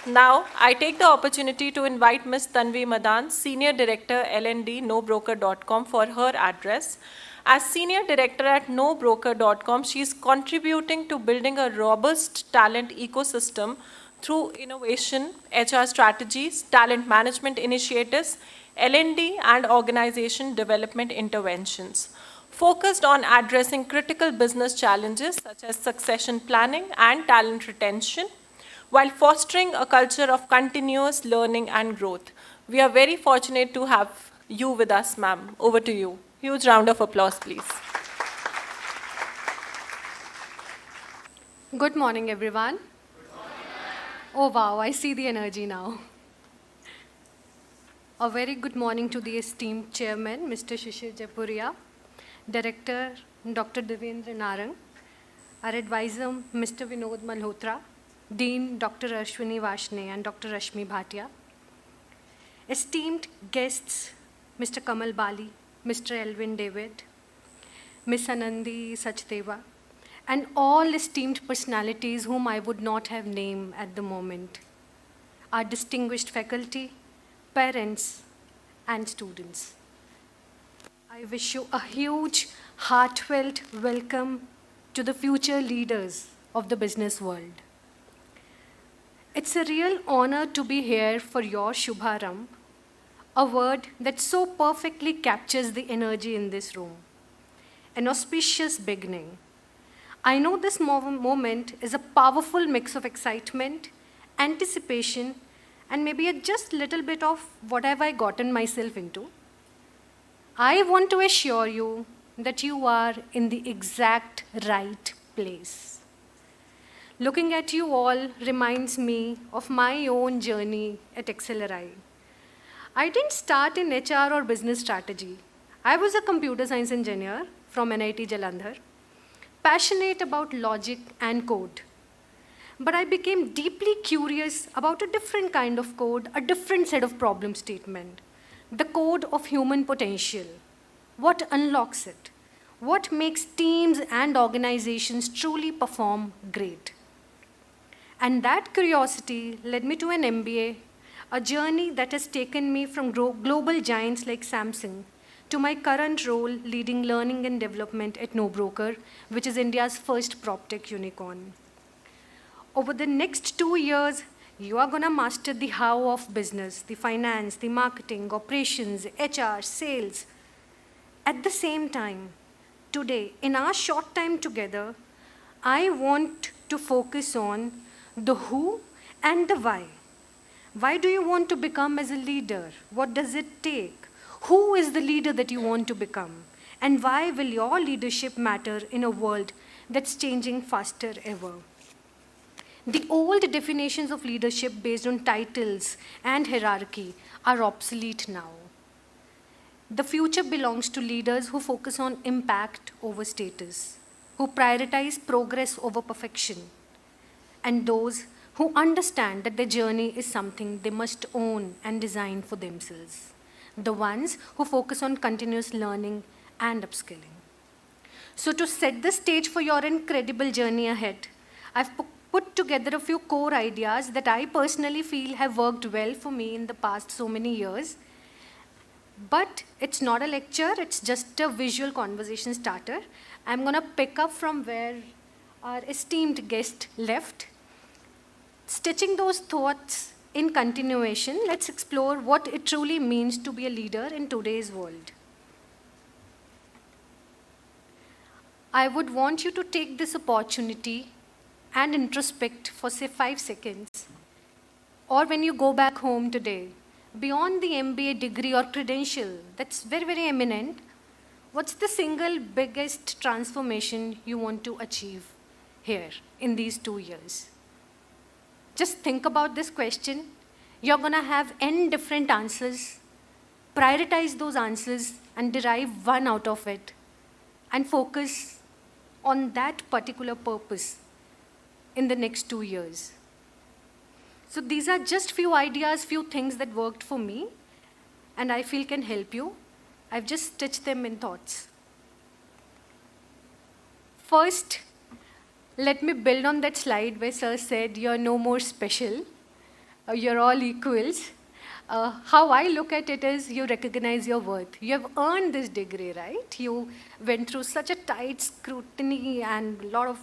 Now, I take the opportunity to invite Ms. Tanvi Madaan, Senior Director L&D NoBroker.com for her address. As Senior Director at NoBroker.com, she is contributing to building a robust talent ecosystem through innovation, HR strategies, talent management initiatives, L&D, and organization development interventions, focused on addressing critical business challenges such as succession planning and talent retention, while fostering a culture of continuous learning and growth. We are very fortunate to have you with us, ma'am. Over to you. Huge round of applause, please. Good morning, everyone. Oh, wow, I see the energy now. A very good morning to the esteemed chairman, Mr. Shishir Jaipuria, director, Dr. Devendra Narang, our advisor, Mr. Vinod Malhotra, Dean, Dr. Ashwini Vashne, and Dr. Rashmi Bhatia, esteemed guests, Mr. Kamal Bali, Mr. Elvin David, Miss Anandi Sachdeva, and all esteemed personalities whom I would not have named at the moment, our distinguished faculty, parents, and students. I wish you a huge, heartfelt welcome to the future leaders of the business world. It's a real honor to be here for your Shubharambh, a word that so perfectly captures the energy in this room. An auspicious beginning. I know this moment is a powerful mix of excitement, anticipation, and maybe a just little bit of what have I gotten myself into. I want to assure you that you are in the exact right place. Looking at you all reminds me of my own journey at XLRI. I didn't start in HR or business strategy. I was a computer science engineer from NIT Jalandhar, passionate about logic and code. But I became deeply curious about a different kind of code, a different set of problem statement, the code of human potential. What unlocks it? What makes teams and organizations truly perform great? And that curiosity led me to an MBA, a journey that has taken me from global giants like Samsung to my current role leading learning and development at NoBroker, which is India's first PropTech unicorn. Over the next 2 years, you are going to master the how of business, the finance, the marketing, operations, HR, sales. At the same time, today, in our short time together, I want to focus on the who and the why. Why do you want to become as a leader? What does it take? Who is the leader that you want to become? And why will your leadership matter in a world that's changing faster ever? The old definitions of leadership based on titles and hierarchy are obsolete now. The future belongs to leaders who focus on impact over status, who prioritize progress over perfection, and those who understand that their journey is something they must own and design for themselves. The ones who focus on continuous learning and upskilling. So to set the stage for your incredible journey ahead, I've put together a few core ideas that I personally feel have worked well for me in the past so many years. But it's not a lecture, it's just a visual conversation starter. I'm going to pick up from where our esteemed guest left. Stitching those thoughts in continuation, let's explore what it truly means to be a leader in today's world. I would want you to take this opportunity and introspect for say 5 seconds. Or when you go back home today, beyond the MBA degree or credential that's very, very eminent, what's the single biggest transformation you want to achieve here in these 2 years? Just think about this question. You're going to have n different answers. Prioritize those answers and derive one out of it and focus on that particular purpose in the next 2 years. So these are just few ideas, few things that worked for me and I feel can help you. I've just stitched them in thoughts. First, let me build on that slide where Sir said, you're no more special. You're all equals. How I look at it is you recognize your worth. You have earned this degree, right? You went through such a tight scrutiny and a lot of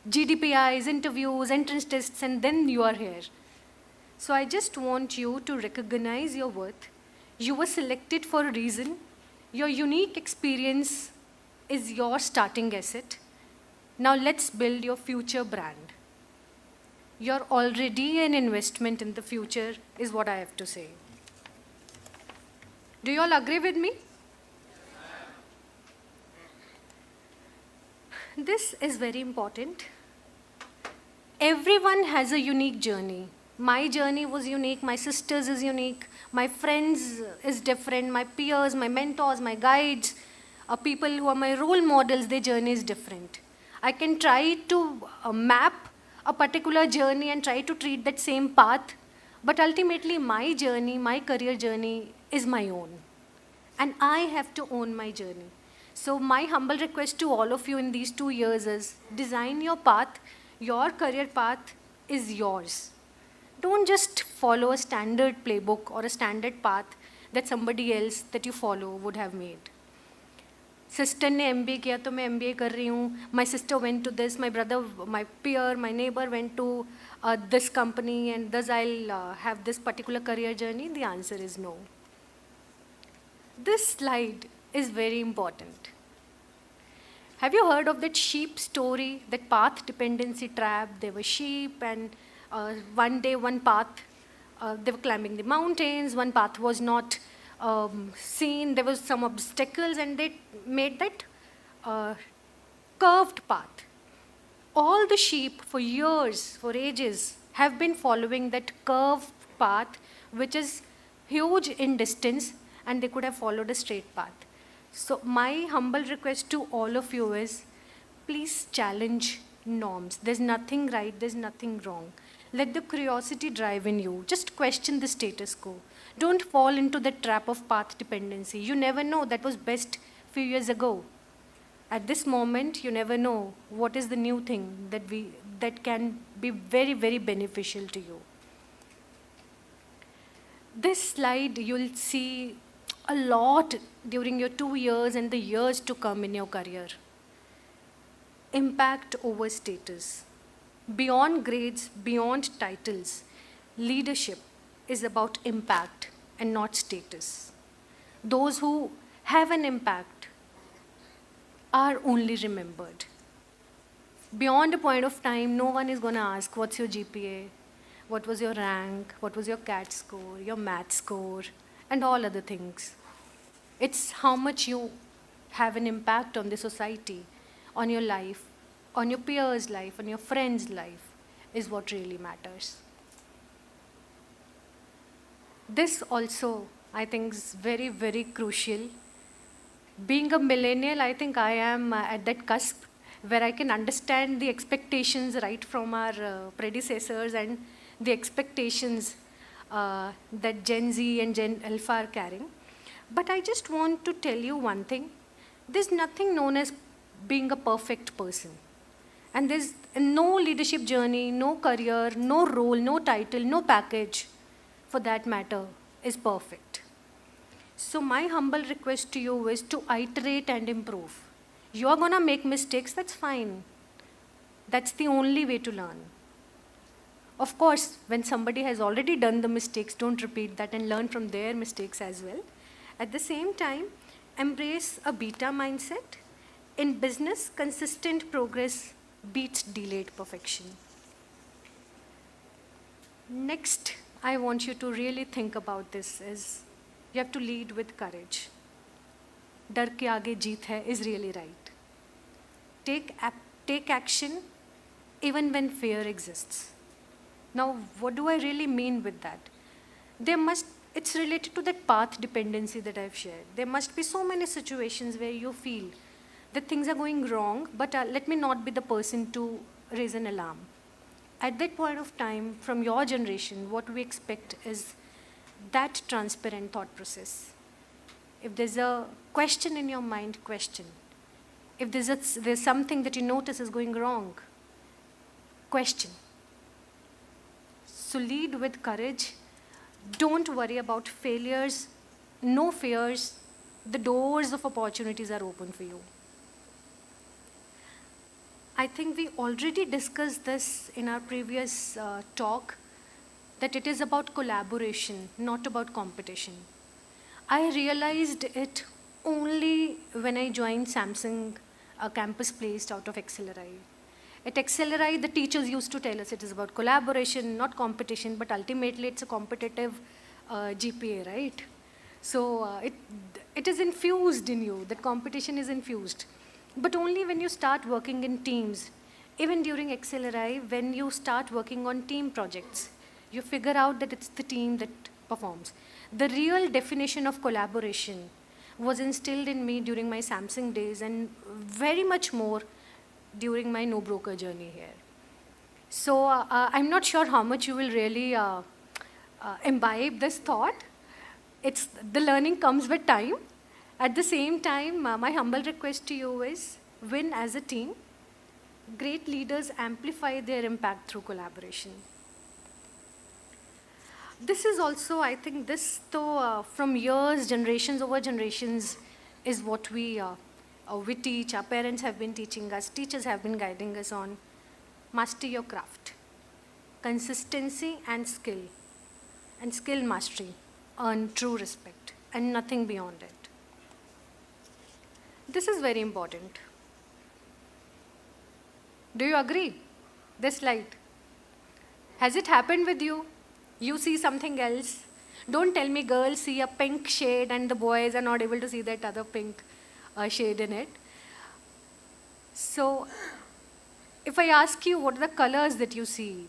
GDPIs, interviews, entrance tests, and then you are here. So I just want you to recognize your worth. You were selected for a reason. Your unique experience is your starting asset. Now let's build your future brand. You're already an investment in the future, is what I have to say. Do you all agree with me? This is very important. Everyone has a unique journey. My journey was unique, my sister's is unique, my friends is different, my peers, my mentors, my guides, people who are my role models, their journey is different. I can try to map a particular journey and try to treat that same path, but ultimately my journey, my career journey is my own. And I have to own my journey. So my humble request to all of you in these 2 years is design your path. Your career path is yours. Don't just follow a standard playbook or a standard path that somebody else that you follow would have made. Sister ने MBA किया तो मैं MBA कर रही हूँ. My sister went to this. My brother, my peer, my neighbor went to this company, and thus I'll have this particular career journey. The answer is no. This slide is very important. Have you heard of that sheep story, that path dependency trap? There were sheep, and one day one path, they were climbing the mountains, one path was not seen, there was some obstacles, and they made that curved path. All the sheep for years, for ages, have been following that curved path, which is huge in distance, and they could have followed a straight path. So my humble request to all of you is, please challenge norms. There's nothing right, there's nothing wrong. Let the curiosity drive in you. Just question the status quo. Don't fall into the trap of path dependency. You never know, that was best few years ago. At this moment, you never know what is the new thing that can be very, very beneficial to you. This slide you'll see a lot during your 2 years and the years to come in your career. Impact over status. Beyond grades, beyond titles, leadership is about impact and not status. Those who have an impact are only remembered. Beyond a point of time, no one is going to ask, what's your GPA? What was your rank? What was your CAT score, your math score, and all other things. It's how much you have an impact on the society, on your life, on your peers' life, on your friends' life, is what really matters. This also, I think, is very, very crucial. Being a millennial, I think I am at that cusp where I can understand the expectations right from our predecessors and the expectations that Gen Z and Gen Alpha are carrying. But I just want to tell you one thing. There's nothing known as being a perfect person. And there's no leadership journey, no career, no role, no title, no package, for that matter, is perfect. So my humble request to you is to iterate and improve. You're going to make mistakes, that's fine. That's the only way to learn. Of course, when somebody has already done the mistakes, don't repeat that and learn from their mistakes as well. At the same time, embrace a beta mindset. In business, consistent progress beats delayed perfection. Next, I want you to really think about this is, you have to lead with courage. Dar ke aage jeet hai is really right. Take action even when fear exists. Now, what do I really mean with that? It's related to that path dependency that I've shared. There must be so many situations where you feel that things are going wrong, but let me not be the person to raise an alarm. At that point of time, from your generation, what we expect is that transparent thought process. If there's a question in your mind, question. If there's something that you notice is going wrong, question. So lead with courage, Don't worry about failures, no fears. The doors of opportunities are open for you. I think we already discussed this in our previous talk, that it is about collaboration, not about competition. I realized it only when I joined Samsung, a campus placed out of Accelerate. At Accelerate, the teachers used to tell us it is about collaboration, not competition, but ultimately it's a competitive GPA, right? So it is infused in you, that competition is infused. But only when you start working in teams, even during Accelerate, when you start working on team projects, you figure out that it's the team that performs. The real definition of collaboration was instilled in me during my Samsung days, and very much more during my no broker journey here. So I'm not sure how much you will really imbibe this thought. The learning comes with time. At the same time, my humble request to you is win as a team. Great leaders amplify their impact through collaboration. This is also, I think, this though from years, generations over generations, is what we teach. Our parents have been teaching us, teachers have been guiding us on. Master your craft. Consistency and skill mastery earn true respect, and nothing beyond it. This is very important. Do you agree? This slide. Has it happened with you? You see something else. Don't tell me girls see a pink shade and the boys are not able to see that other pink shade in it. So, if I ask you what are the colors that you see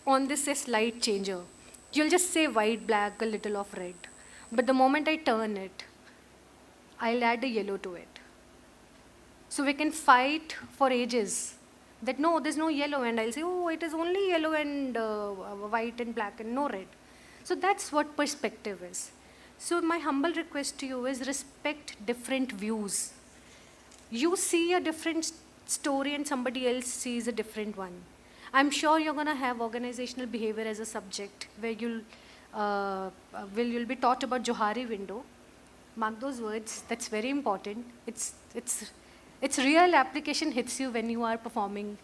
on this light changer, you'll just say white, black, a little of red. But the moment I turn it, I'll add a yellow to it. So we can fight for ages that no, there's no yellow, and I'll say, oh, it is only yellow and white and black and no red. So that's what perspective is. So my humble request to you is respect different views. You see a different story and somebody else sees a different one. I'm sure you're going to have organizational behavior as a subject where you'll be taught about Johari window. Mark those words, that's very important. Its real application hits you when you are performing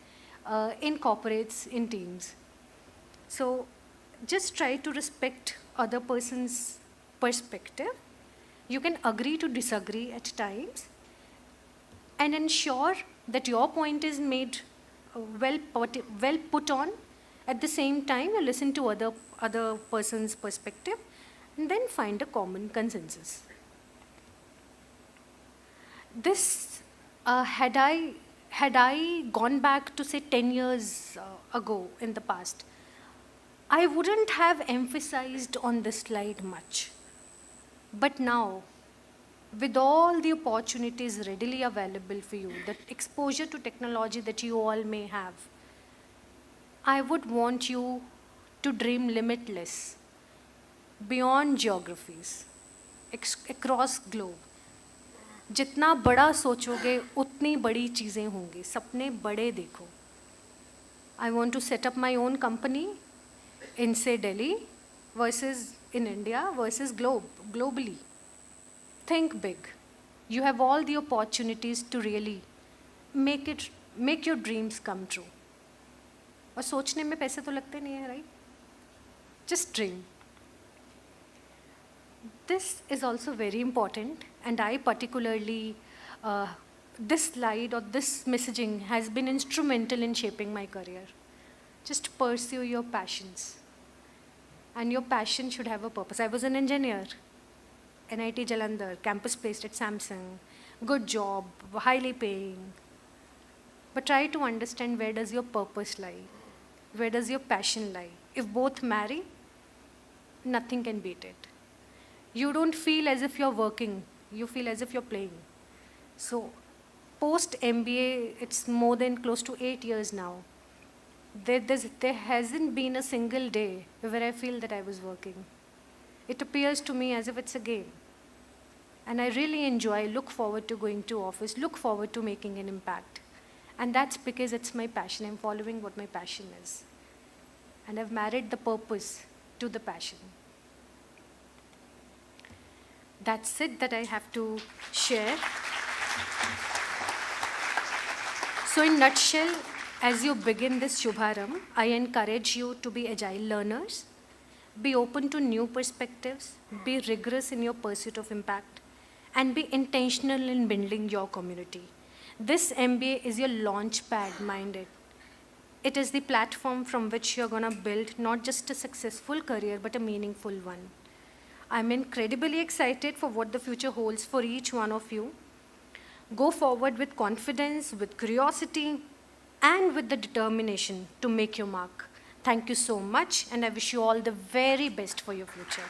in corporates, in teams. So just try to respect other person's perspective. You can agree to disagree at times, and ensure that your point is made well put on. At the same time, you listen to other person's perspective, and then find a common consensus. This, had I gone back to say 10 years ago in the past, I wouldn't have emphasized on this slide much. But now, with all the opportunities readily available for you, the exposure to technology that you all may have, I would want you to dream limitless, beyond geographies, across globe. जितना बड़ा सोचोगे उतनी बड़ी चीज़ें होंगी. सपने बड़े देखो. I want to set up my own company in, say, Delhi versus in India versus globally. Think big. You have all the opportunities to really make your dreams come true. और सोचने में पैसे तो लगते नहीं है, right? Just dream. This is also very important, and I particularly, this slide or this messaging has been instrumental in shaping my career. Just pursue your passions, and your passion should have a purpose. I was an engineer, NIT Jalandhar, campus placed at Samsung, good job, highly paying. But try to understand, where does your purpose lie? Where does your passion lie? If both marry, nothing can beat it. You don't feel as if you're working, you feel as if you're playing. So post MBA, it's more than close to 8 years now. There hasn't been a single day where I feel that I was working. It appears to me as if it's a game. And I really look forward to going to office, look forward to making an impact. And that's because it's my passion. I'm following what my passion is. And I've married the purpose to the passion. That's it that I have to share. So in nutshell, as you begin this Shubharambh, I encourage you to be agile learners, be open to new perspectives, be rigorous in your pursuit of impact, and be intentional in building your community. This MBA is your launch pad, mind it. It is the platform from which you're going to build not just a successful career, but a meaningful one. I'm incredibly excited for what the future holds for each one of you. Go forward with confidence, with curiosity, and with the determination to make your mark. Thank you so much, and I wish you all the very best for your future.